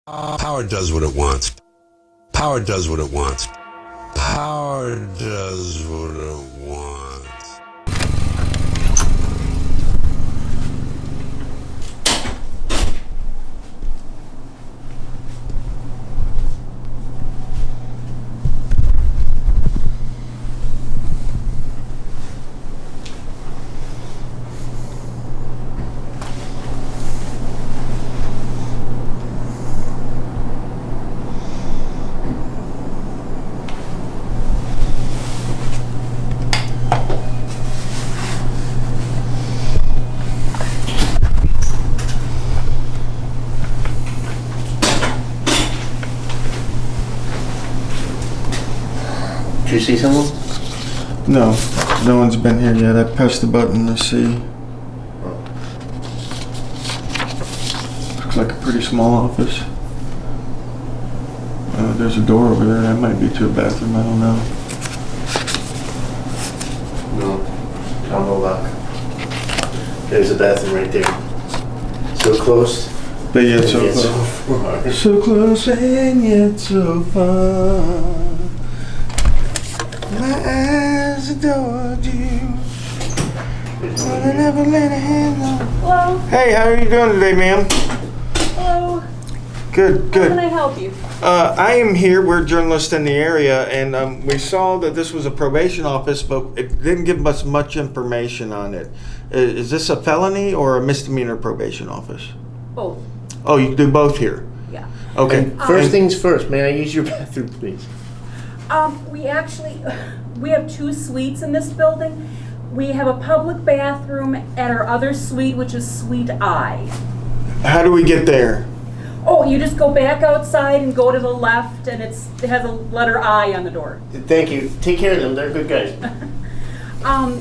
Power does what it wants. Power does what it wants. Power does what it wants. Did you see someone? No, no one's been here yet. I pressed the button to see. Looks like a pretty small office. There's a door over there. That might be to a bathroom. I don't know. No, combo lock. There's a bathroom right there. So close. But yet so yet far. So close and yet so far. My eyes adored you. But I never laid a hand on. Hello. Hey, how are you doing today, ma'am? Hello. Good, How good. can I help you? I am here. We're journalists in the area, and we saw that this was a probation office, but it didn't give us much information on it. Is this a felony or a misdemeanor probation office? Both. Oh, you do both here? Yeah. Okay. First things first, may I use your bathroom, please? We have 2 suites in this building. We have a public bathroom at our other suite, which is Suite I. How do we get there? Oh, you just go back outside and go to the left, and it has a letter I on the door. Thank you. Take care of them. They're good guys. I'm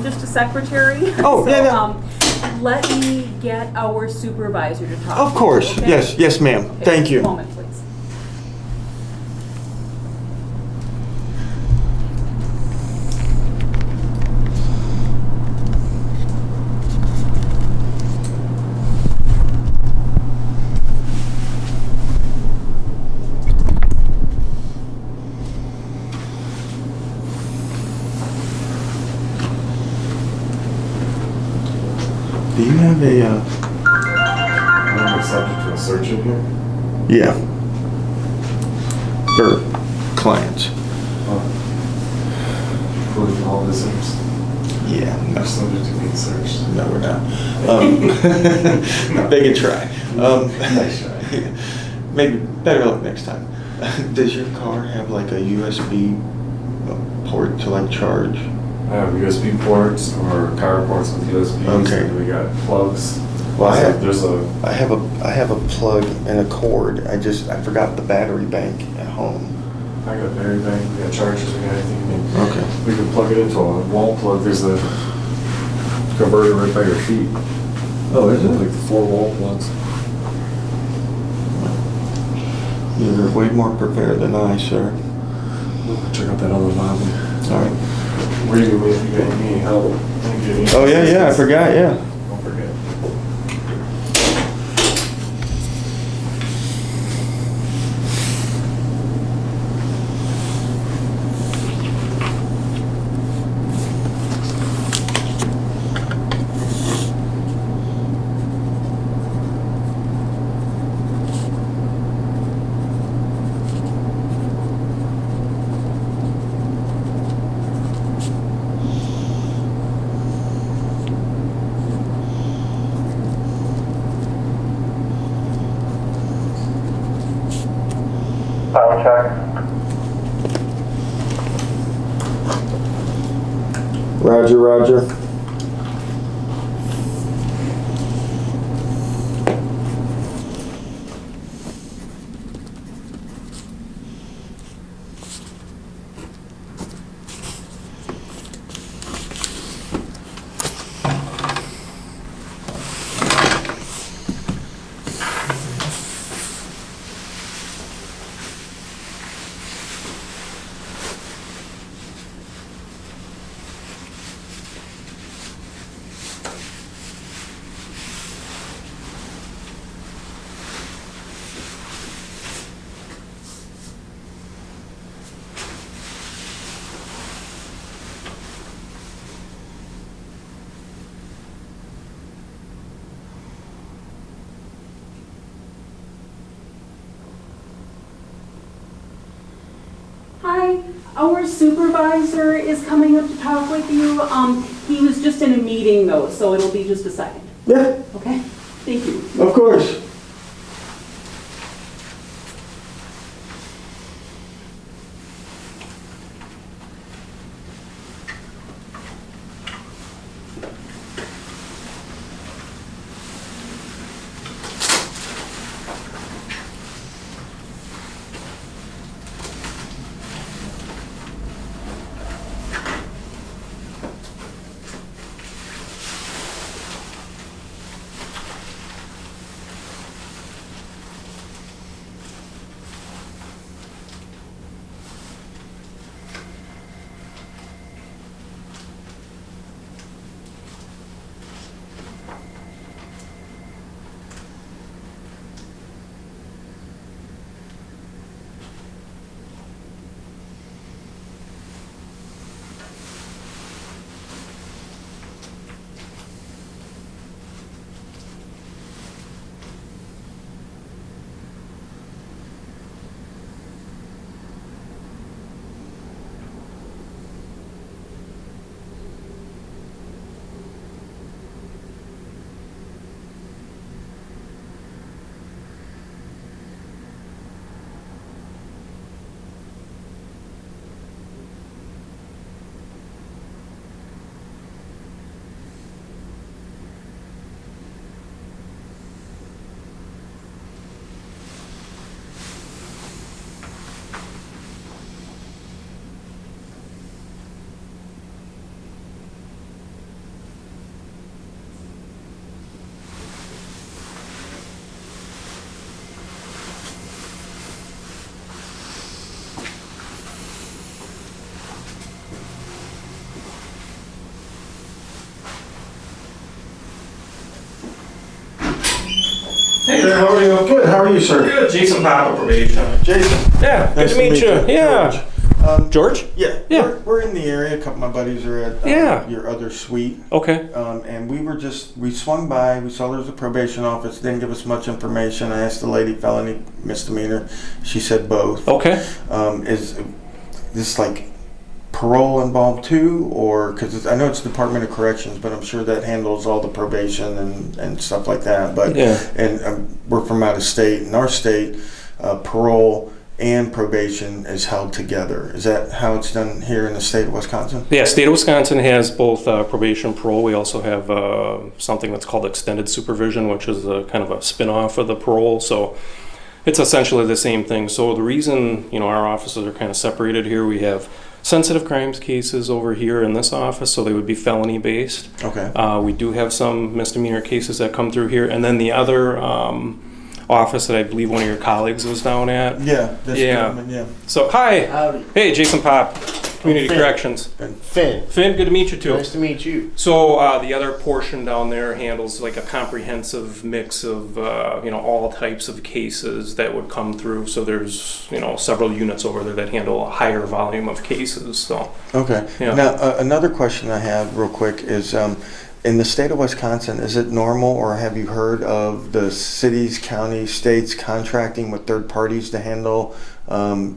just a secretary. Oh, so, yeah. Let me get our supervisor to talk. Of course. Okay? Yes, ma'am. Okay, Thank just you. A moment, please. Do you have a? Am I subject to a search in here? Yeah. For clients. Including all visitors? Yeah. They're subject to being searched. No, we're not. They can try. Nice try. Maybe better luck next time. Does your car have like a USB port to like charge? I have USB ports or car ports with USBs. Okay. And we got plugs. Well, I have a plug and a cord. I forgot the battery bank at home. I got battery bank, we got chargers, we got everything. Okay. We can plug it into a wall plug. There's a converter right by your feet. Oh, is it? Like 4 wall plugs. You're way more prepared than I, sir. Check out that other lobby. All right. Read me if you got any help. Oh yeah, I forgot. Yeah. Don't forget. Power check. Roger, Roger. Our supervisor is coming up to talk with you. He was just in a meeting though, so it'll be just a second. Yeah, Okay? Thank you. of course. Hey, How are you? Good. How are you, sir? good. Jason Papa, Probation. Jason. Yeah, Nice good to meet you. Yeah. George? Yeah. Yeah. We're in the area. A couple of my buddies are at Yeah. your other suite. Okay. And we swung by, we saw there was a probation office, didn't give us much information. I asked the lady, felony, misdemeanor. She said both. Okay. Is this like parole involved too? Or, because I know it's Department of Corrections, but I'm sure that handles all the probation and stuff like that. But, Yeah. and we're from out of state. In our state, parole and probation is held together. Is that how it's done here in the state of Wisconsin? Yeah, state of Wisconsin has both probation and parole. We also have something that's called extended supervision, which is a kind of a spin-off of the parole. So it's essentially the same thing. So the reason, our offices are kind of separated here, we have sensitive crimes cases over here in this office, so they would be felony based. Okay. We do have some misdemeanor cases that come through here. And then the other office that I believe one of your colleagues was down at. Yeah. This Yeah. gentleman, yeah. So, hi. Howdy. Hey, Jason Pop, Community Finn. Corrections. Finn. Finn, good to meet you too. Nice to meet you. So the other portion down there handles like a comprehensive mix of all types of cases that would come through. So there's several units over there that handle a higher volume of cases. So Okay. Yeah. Now, another question I have real quick is, in the state of Wisconsin, is it normal, or have you heard of the cities, counties, states contracting with third parties to handle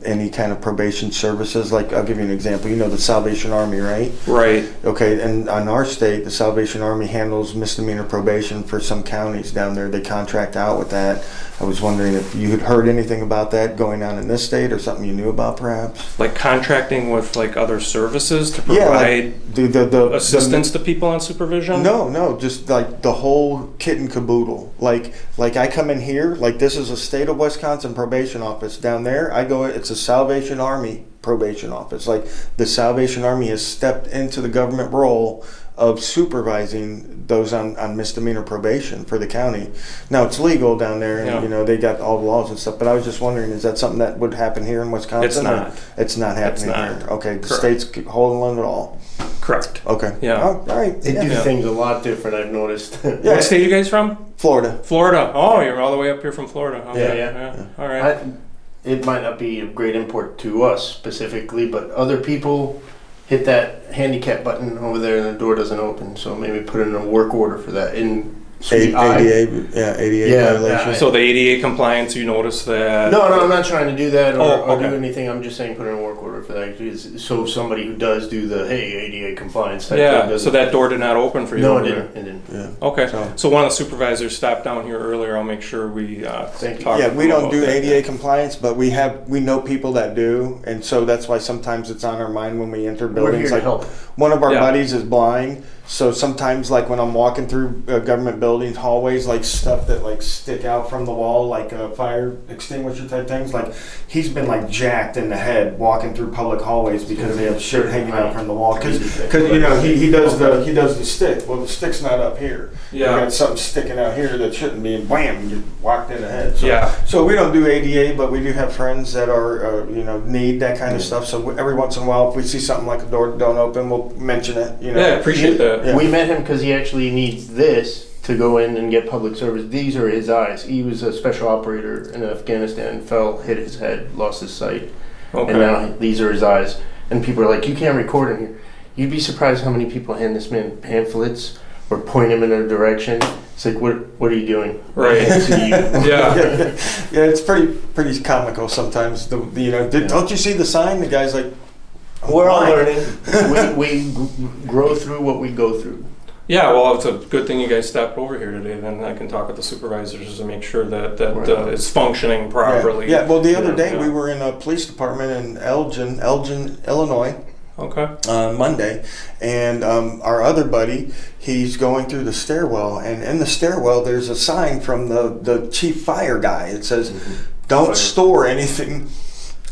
any kind of probation services? Like, I'll give you an example. You know the Salvation Army, right? right. Okay, and on our state, the Salvation Army handles misdemeanor probation for some counties down there. They contract out with that. I was wondering if you had heard anything about that going on in this state, or something you knew about, perhaps? Like contracting with like other services to Yeah, provide like the assistance to people on supervision. No, just like the whole kit and caboodle. Like I come in here, like this is a state of Wisconsin probation office. Down there, I go, it's a Salvation Army probation office. Like the Salvation Army has stepped into the government role of supervising those on misdemeanor probation for the county. Now it's legal down there, and Yeah. they got all the laws and stuff. But I was just wondering, is that something that would happen here in Wisconsin? It's not. Or it's not happening not. here. Okay, the Correct. state's holding it all. Correct. Okay. Yeah. Oh, all right. They do Yeah. things a lot different, I've noticed. Yeah. What state are you guys from? Florida. Florida. Oh, you're all the way up here from Florida. Okay. Yeah. All right. It might not be of great import to us specifically, but other people hit that handicap button over there and the door doesn't open. So maybe put in a work order for that in Suite I. ADA Yeah, violation. So the ADA compliance, you notice that? No, I'm not trying to do that or Okay. do anything. I'm just saying put in a work order for that. So if somebody who does do the, hey, ADA compliance type Yeah, thing doesn't- so that door did not open for you? No, over it there? didn't. It didn't. Yeah. Okay, So- so one of the supervisors stopped down here earlier. I'll make sure we Thank you. talk. Yeah, to we them don't about do that. ADA compliance, but we know people that do, and so that's why sometimes it's on our mind when we enter We're buildings. here to Like help. one of our Yeah. buddies is blind, so sometimes like when I'm walking through government buildings, hallways, like stuff that like stick out from the wall, like fire extinguisher type things, like he's been like jacked in the head walking through public hallways because they have shit hanging out from the wall. Because you know he does the stick. Well, the stick's not up here. Yeah. You got something sticking out here that shouldn't be, and bam, you walked in the head. So, Yeah. So we don't do ADA, but we do have friends that are need that kind of stuff. So every once in a while, if we see something like a door that don't open, we'll mention it. You know. Yeah, I appreciate that. Yeah. We met him because he actually needs this to go in and get public service. These are his eyes. He was a special operator in Afghanistan, fell, hit his head, lost his sight. Okay. And now these are his eyes. And people are like, you can't record in here. You'd be surprised how many people hand this man pamphlets or point him in a direction. It's like, what are you doing? Right. I can't see you. Yeah. Yeah, it's pretty comical sometimes. Don't you see the sign? The guy's like, We're all "Why?" learning. We grow through what we go through. Yeah, well, it's a good thing you guys stepped over here today. Then I can talk with the supervisors to make sure that Right. is functioning properly. Yeah. Well, the other day Yeah. we were in a police department in Elgin, Illinois. Okay. On Monday, and our other buddy, he's going through the stairwell, and in the stairwell there's a sign from the chief fire guy. It says, "Don't Fire. store anything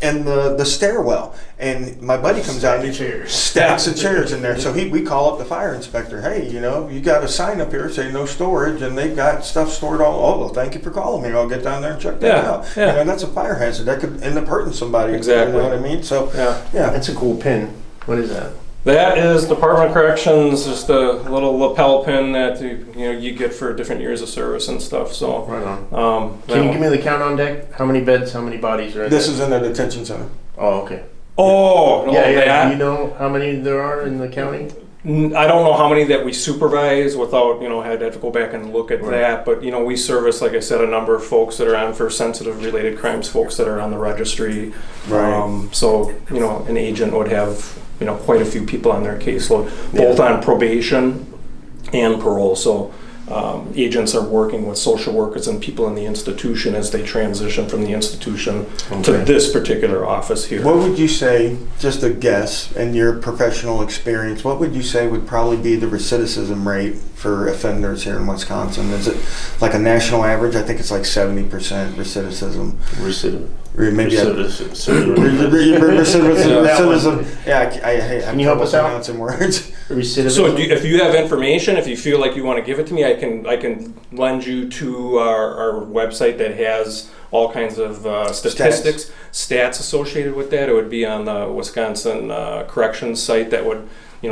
in the stairwell." And my buddy comes out and he Chairs. stacks of chairs in there. So we call up the fire inspector. Hey, you got a sign up here saying no storage, and they've got stuff stored all. Oh, well, thank you for calling me. I'll get down there and check that Yeah, out. yeah. That's a fire hazard. That could end up hurting somebody. Exactly. You know what I mean? So Yeah. yeah. That's a cool pin. What is that? That is Department of Corrections, just a little lapel pin that you get for different years of service and stuff. So, Right on. Can you give me the count on deck? How many beds, how many bodies are in This there? is in the detention center. Oh, okay. Oh, Yeah. that? Do you know how many there are in the county? I don't know how many that we supervise without, I'd have to go back and look at Right. that. But, we service, like I said, a number of folks that are on for sensitive related crimes, folks that are on the registry. Right. So, an agent would have, quite a few people on their caseload, both on probation and parole. So agents are working with social workers and people in the institution as they transition from the institution to this particular office here. What would you say, just a guess, in your professional experience, what would you say would probably be the recidivism rate for offenders here in Wisconsin? Is it like a national average? I think it's like 70% recidivism. Recidivism. Or maybe Recidivism. Yeah, I Can you help us out? pronouncing words. Recidivism. So if you have information, if you feel like you want to give it to me, I can lend you to our website that has all kinds of statistics, stats associated with that. It would be on the Wisconsin Corrections site that would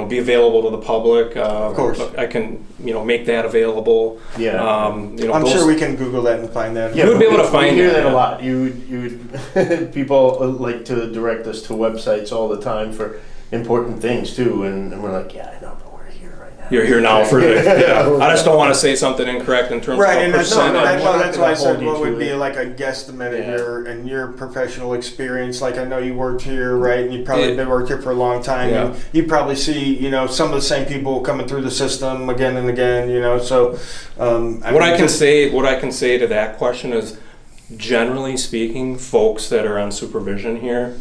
be available to the public. Of course. I can make that available. Yeah. I'm sure we can Google that and find that. Yeah, You would be able to we find hear it, that yeah. a lot. You would people like to direct us to websites all the time for important things too, and we're like, yeah, I know, but we're here right now. You're here now for the. Yeah. I just don't want to say something incorrect in terms Right, of and that's, percentage. that's why I said Hold you what would to be it. like a guesstimate Yeah. in your professional experience. Like I know you worked here, right, and you probably Yeah. been worked here for a long time. Yeah. And you probably see some of the same people coming through the system again and again. So What I can say to that question is, generally speaking, folks that are on supervision here,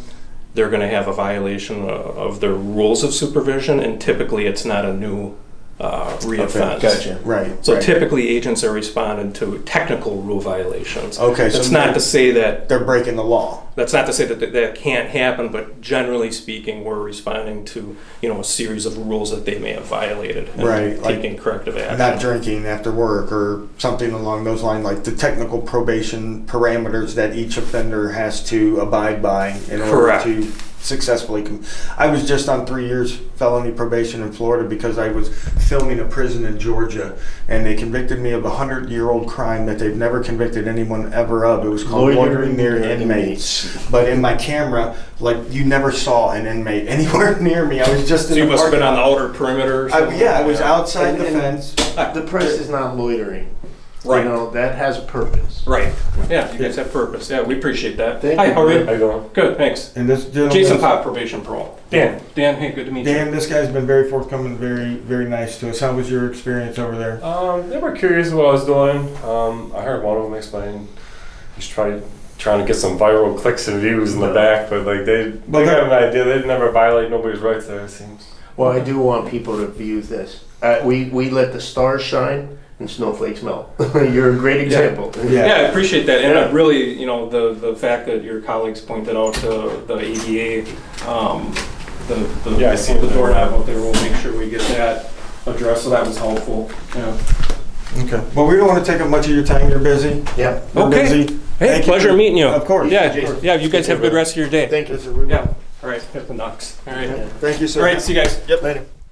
they're going to have a violation of their rules of supervision, and typically it's not a new reoffense. Gotcha. Right. So right. typically agents are responding to technical rule violations. Okay, so That's not to say that they're breaking the law. that can't happen, but generally speaking, we're responding to a series of rules that they may have violated and Right, like taking corrective action. Not drinking after work or something along those lines, like the technical probation parameters that each offender has to abide by in order Correct. to successfully. I was just on 3 years felony probation in Florida because I was filming a prison in Georgia, and they convicted me of a 100-year-old crime that they've never convicted anyone ever of. It was called loitering near inmates. But in my camera, like, you never saw an inmate anywhere near me. I was just So in you the must have been on parking the outer perimeter or lot. something? I was outside the And- fence. The price is not loitering. Right. You know, that has a purpose. Right. Yeah, you guys have purpose. Yeah, we appreciate that. Thank Hi, you. how are you? How you doing? Good, thanks. And this gentleman, Jason Pop, probation parole. Dan. Dan, hey, good to meet you. Dan, this guy's been very forthcoming, very, very nice to us. How was your experience over there? They were curious what I was doing. I heard one of them explain he's trying to get some viral clicks and views in the back, but like they have an idea. They'd never violate nobody's rights there, it seems. Well, I do want people to view this. We let the stars shine and snowflakes melt. You're a great example. Yeah. Yeah, I appreciate that, and Yeah. really, you know, the fact that your colleagues pointed out the ADA, Yeah, I seen the that. doorknob out there. We'll make sure we get that addressed. So that was helpful. Yeah. Okay. Well, we don't want to take up much of your time. You're busy. Yeah. We're Okay. busy. Hey, Thank you pleasure for- meeting you. Of course. Yeah, Jason. yeah. You guys have a good rest of your day. Thank you. Yes, sir, we will. Yeah. All right. Hit the knocks. All right. Thank you, sir. All right. See you guys. Yep. Later.